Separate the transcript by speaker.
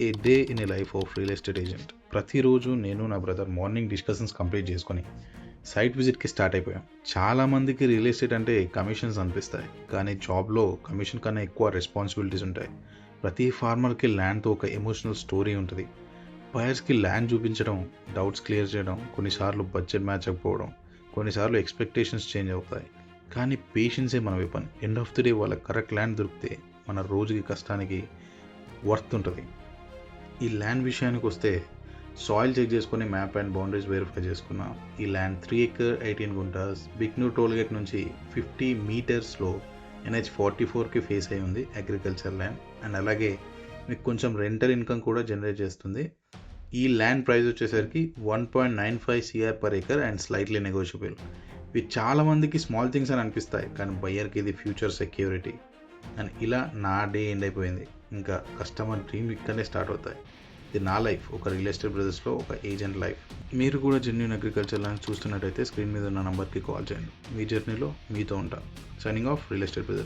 Speaker 1: A day in a life of real estate agent. ప్రతిరోజు నేను నా బ్రదర్ మార్నింగ్ డిస్కషన్స్ కంప్లీట్ చేసుకొని site విజిట్కి start అయిపోయాం. చాలామందికి రియల్ ఎస్టేట్ అంటే కమిషన్స్ అనిపిస్తాయి, కానీ జాబ్లో కమిషన్ కన్నా ఎక్కువ రెస్పాన్సిబిలిటీస్ ఉంటాయి. ప్రతి ఫార్మర్కి ల్యాండ్తో ఒక ఎమోషనల్ స్టోరీ ఉంటుంది. బయర్స్కి ల్యాండ్ చూపించడం, డౌట్స్ క్లియర్ చేయడం, కొన్నిసార్లు బడ్జెట్ మ్యాచ్ అవ్వకపోవడం, కొన్నిసార్లు ఎక్స్పెక్టేషన్స్ చేంజ్ అవుతాయి. కానీ పేషెన్సే మన weapon. End of the day వాళ్ళ కరెక్ట్ ల్యాండ్ దొరికితే మన రోజుకి కష్టానికి వర్త్ ఉంటుంది. ఈ ల్యాండ్ విషయానికి వస్తే సాయిల్ చెక్ చేసుకొని మ్యాప్ అండ్ బౌండరీస్ వెరిఫై చేసుకున్నాం. ఈ land 3 acre 18 guntas Biknoor tollgate నుంచి 50 మీటర్స్లో NH44కి ఫేస్ అయి ఉంది. అగ్రికల్చర్ ల్యాండ్ అండ్ అలాగే మీకు కొంచెం రెంటల్ ఇన్కమ్ కూడా జనరేట్ చేస్తుంది. ఈ ల్యాండ్ ప్రైస్ వచ్చేసరికి 1.95 CR per acre and slightly negotiable. ఇవి చాలామందికి స్మాల్ థింగ్స్ అని అనిపిస్తాయి, కానీ బయ్యర్కి ఇది ఫ్యూచర్ సెక్యూరిటీ. అండ్ ఇలా నా డే ఎండ్ అయిపోయింది. ఇంకా కస్టమర్ డ్రీమ్ ఇక్కడనే స్టార్ట్ అవుతాయి. ఇది నా లైఫ్, ఒక రియల్ ఎస్టేట్ బ్రదర్స్లో ఒక ఏజెంట్ లైఫ్. మీరు కూడా జెన్యూన్ అగ్రికల్చర్ ల్యాండ్ చూస్తున్నట్టయితే స్క్రీన్ మీద ఉన్న నంబర్కి కాల్ చేయండి. మీ జర్నీలో మీతో ఉంటా. Signing off, real estate brothers.